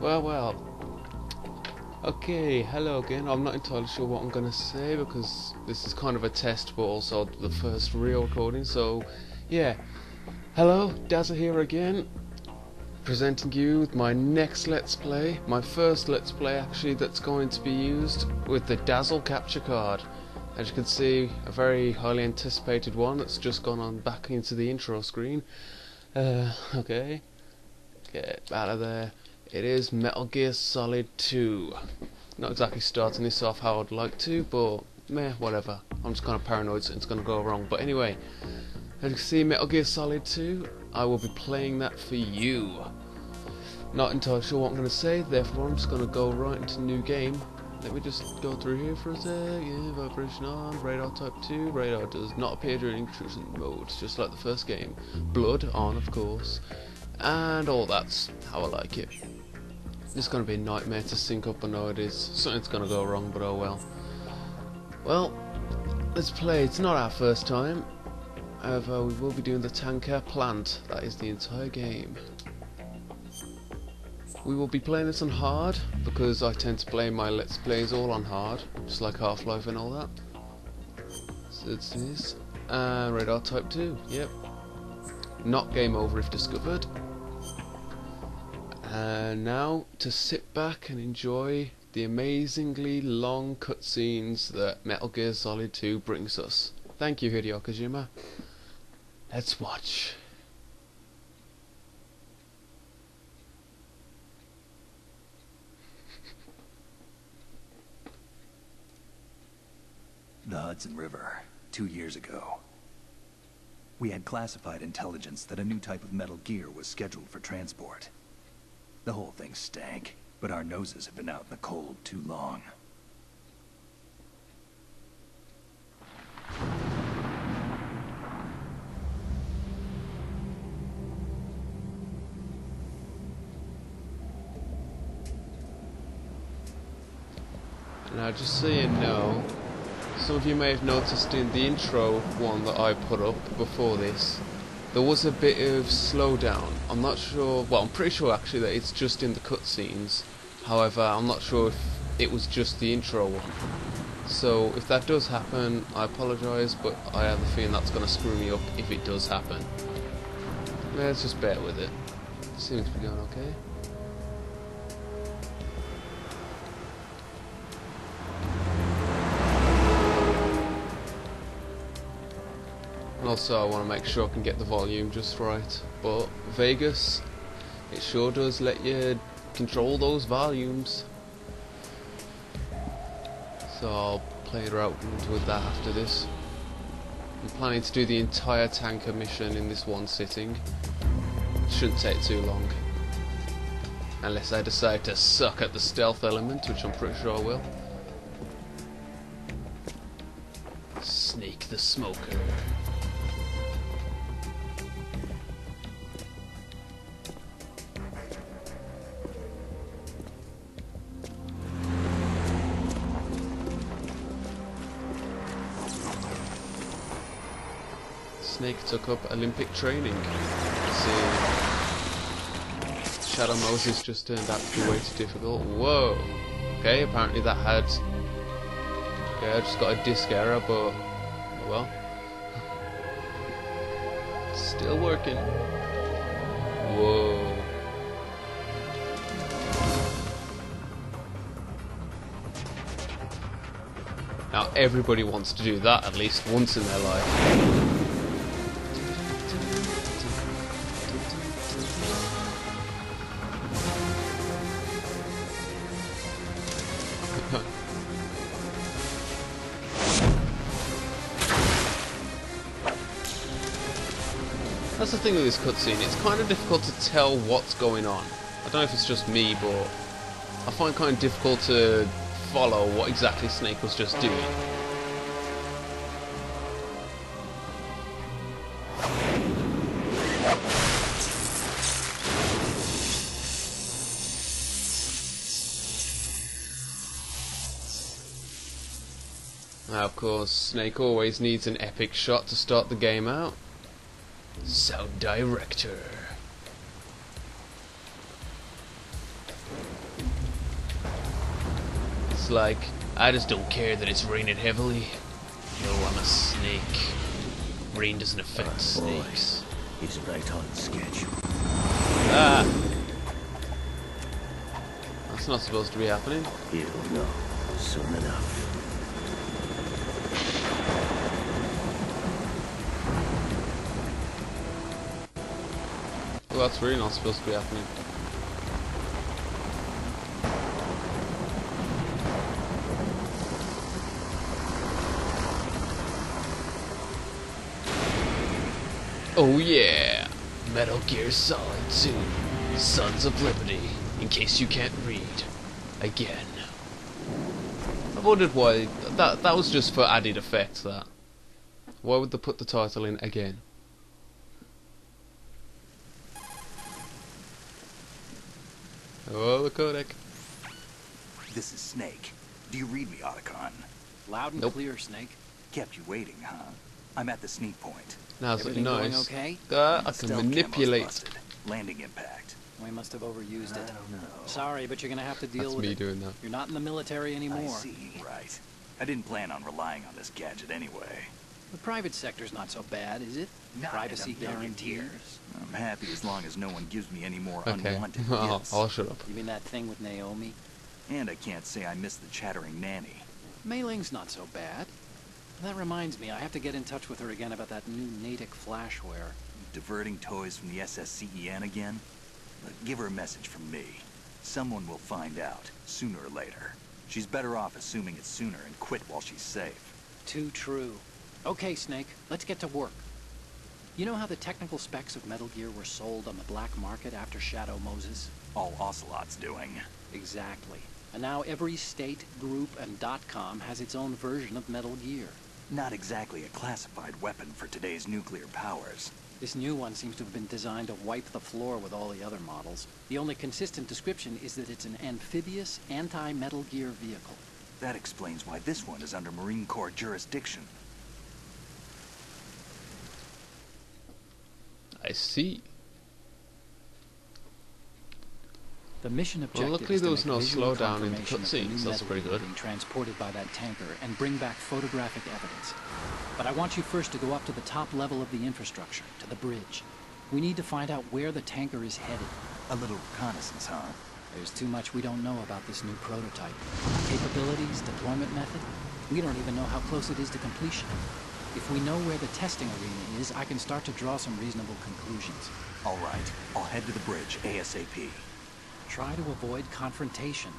Well. Okay, hello again. I'm not entirely sure what I'm gonna say because this is kind of a test, but also the first real recording. So, yeah. Hello, Dazzle here again, presenting you with my next Let's Play. My first Let's Play, actually, that's going to be used with the Dazzle capture card. As you can see, a very highly anticipated one that's just gone on back into the intro screen. Okay. Get out of there. It is Metal Gear Solid 2. Not exactly starting this off how I'd like to, but meh, whatever. I'm just kind of paranoid that it's going to go wrong. But anyway, as you can see, Metal Gear Solid 2, I will be playing that for you. Not entirely sure what I'm going to say, therefore I'm just going to go right into new game. Let me just go through here for a sec. Yeah, vibration on, radar type 2. Radar does not appear during intrusion mode, just like the first game. Blood on, of course. And all that's how I like it. It's going to be a nightmare to sync up, I know it is. Something's going to go wrong, but oh well. Well, let's play. It's not our first time. However, we will be doing the tanker plant. That is the entire game. We will be playing this on hard, because I tend to play my Let's Plays all on hard, just like Half-Life and all that. So it's this. And radar type 2, yep. Not game over if discovered. And now to sit back and enjoy the amazingly long cutscenes that Metal Gear Solid 2 brings us. Thank you, Hideo Kojima. Let's watch. The Hudson River, 2 years ago. We had classified intelligence that a new type of metal gear was scheduled for transport. The whole thing stank, but our noses have been out in the cold too long. Now, just so you know, some of you may have noticed in the intro one that I put up before this, there was a bit of slowdown. I'm not sure, well, I'm pretty sure actually that it's just in the cutscenes. However, I'm not sure if it was just the intro one. So if that does happen, I apologise, but I have a feeling that's going to screw me up if it does happen. Let's just bear with it. Seems to be going okay. And also I want to make sure I can get the volume just right, but Vegas, it sure does let you control those volumes. So I'll play around with that after this. I'm planning to do the entire tanker mission in this one sitting. Shouldn't take too long. Unless I decide to suck at the stealth element, which I'm pretty sure I will. Snake the Smoker. Snake took up Olympic training. See, Shadow Moses just turned out to be way too difficult. Whoa! Okay, apparently that had... Okay, I just got a disk error, but... well... still working. Whoa. Now everybody wants to do that at least once in their life. That's the thing with this cutscene, it's kind of difficult to tell what's going on. I don't know if it's just me, but I find it kind of difficult to follow what exactly Snake was just doing. Now, of course, Snake always needs an epic shot to start the game out. Sound director. It's like, I just don't care that it's raining heavily. No, I'm a snake. Rain doesn't affect snakes. He's right on schedule. Ah! That's not supposed to be happening. He'll know soon enough. Well, that's really not supposed to be happening. Oh yeah! Metal Gear Solid 2, Sons of Liberty, in case you can't read. Again. I wondered why, that was just for added effect, that. Why would they put the title in again? Oh, the codec. This is Snake. Do you read me, Otacon? Loud and Nope. clear, Snake. Kept you waiting, huh? I'm at the sneak point. Now it's Everything going nice. okay? I can Stealth camo's manipulate. busted. Landing impact. We must have overused I it. don't know. Sorry, but you're gonna have to deal That's with me it. doing that. You're not in the military I anymore. see. Right. I didn't plan on relying on this gadget anyway. The private sector's not so bad, is it? Not Privacy in a million guarantees. years. I'm happy as long as no one gives me any more Okay. unwanted gifts. I'll shut up. You mean that thing with Naomi? And I can't say I miss the chattering nanny. Mei Ling's not so bad. That reminds me, I have to get in touch with her again about that new Natick flashware. Diverting toys from the SSCEN again? Look, give her a message from me. Someone will find out, sooner or later. She's better off assuming it sooner and quit while she's safe. Too true. Okay, Snake, let's get to work. You know how the technical specs of Metal Gear were sold on the black market after Shadow Moses? All Ocelot's doing. Exactly. And now every state, group, and .com has its own version of Metal Gear. Not exactly a classified weapon for today's nuclear powers. This new one seems to have been designed to wipe the floor with all the other models. The only consistent description is that it's an amphibious, anti-Metal Gear vehicle. That explains why this one is under Marine Corps jurisdiction. I see. The mission objective luckily is to there was make no visual slowdown in the confirmation of the cutscenes, new that's metal pretty gear good. being transported by that tanker and bring back photographic evidence. But I want you first to go up to the top level of the infrastructure, to the bridge. We need to find out where the tanker is headed. A little reconnaissance, huh? There's too much we don't know about this new prototype. Capabilities, deployment method, we don't even know how close it is to completion. If we know where the testing arena is, I can start to draw some reasonable conclusions. All right, I'll head to the bridge ASAP. Try to avoid confrontations.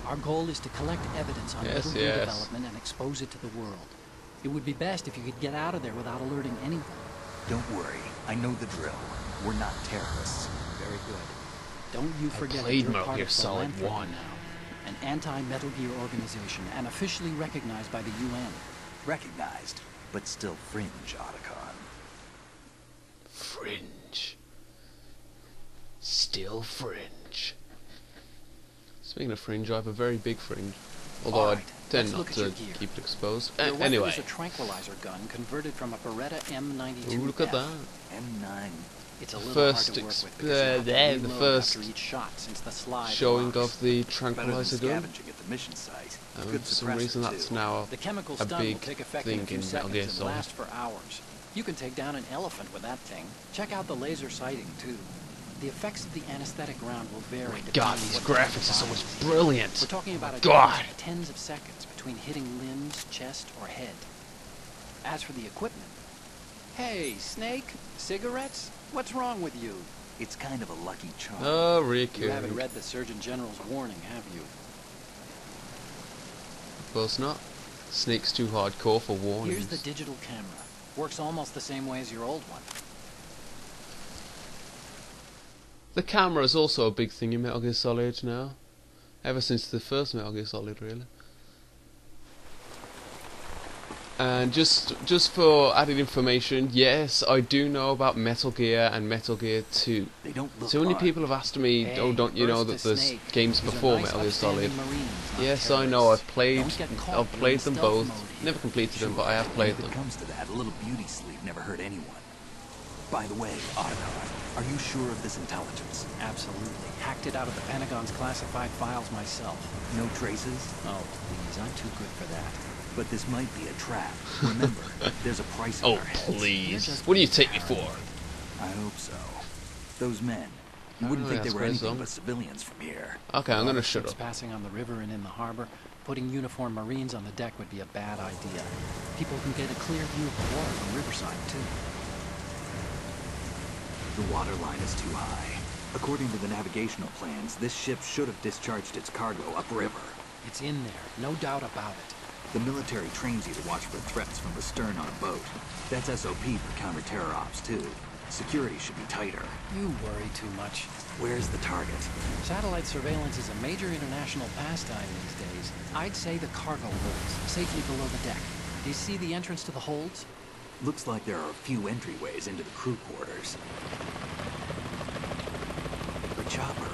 Our goal is to collect evidence on Yes, Metal Gear yes. development and expose it to the world. It would be best if you could get out of there without alerting anyone. Don't worry, I know the drill. We're not terrorists. Very good. Don't you forget that played you're Metal part Gear of Solid Philanthropy 1. now, an anti-Metal Gear organization and officially recognized by the UN. Recognized, but still fringe, Otacon. Fringe. Still fringe. Speaking of fringe, I have a very big fringe. Although Alright, I tend let's not look at to your gear. keep it exposed. Your weapon Anyway. is a tranquilizer gun converted from a Beretta M92. Ooh, look at that. M9. It's a little First hard to work ex- with because you have to there, the reload first after each shot since the slide Showing locks. of the Better than tranquilizer gun. scavenging at the mission site. And Good for some suppressor, reason that's too. now The chemical a stun will big take effect thing in a few in Metal Gear seconds and Solid. last for hours. You can take down an elephant with that thing. Check out the laser sighting too. The effects of the anesthetic round will vary. depending God, on these what graphics are so kind much of body. brilliant. We're talking about a God. difference of tens of seconds between hitting limbs, chest, or head. As for the equipment, hey, Snake, cigarettes? What's wrong with you? It's kind of a lucky charm. Oh, You Riku. haven't read the Surgeon General's warning, have you? Of course not. Snake's too hardcore for warnings. Here's the digital camera. Works almost the same way as your old one. The camera is also a big thing in Metal Gear Solid now. Ever since the first Metal Gear Solid, really. And just for added information, yes, I do know about Metal Gear and Metal Gear 2. They don't look So many hard. people have asked me, Hey, oh, don't you know first that to there's Snake. games These are before nice, Metal Gear Solid? upstanding Marines, not Yes, I know. I've terrorists. played. Don't get caught. I've You're played in them stealth both. mode here. Never completed them, Sure, but I have and played if them. it comes to that, a little beauty sleep never hurt anyone. By the way, Otacon, Are you sure of this intelligence? Absolutely. Hacked it out of the Pentagon's classified files myself. No traces? Oh, please, I'm too good for that. But this might be a trap. Remember, there's a price on Oh, our heads. please. What do you take me for? I hope so. Those men. You I wouldn't don't think they think were that's anything some. but civilians from here. Okay, I'm gonna shut Ships up. passing on the river and in the harbor, putting uniformed Marines on the deck would be a bad idea. People can get a clear view of the water from Riverside, too. The water line is too high. According to the navigational plans, this ship should have discharged its cargo upriver. It's in there, no doubt about it. The military trains you to watch for threats from the stern on a boat. That's SOP for counter-terror ops, too. Security should be tighter. You worry too much. Where's the target? Satellite surveillance is a major international pastime these days. I'd say the cargo holds, safely below the deck. Do you see the entrance to the holds? Looks like there are a few entryways into the crew quarters. The chopper.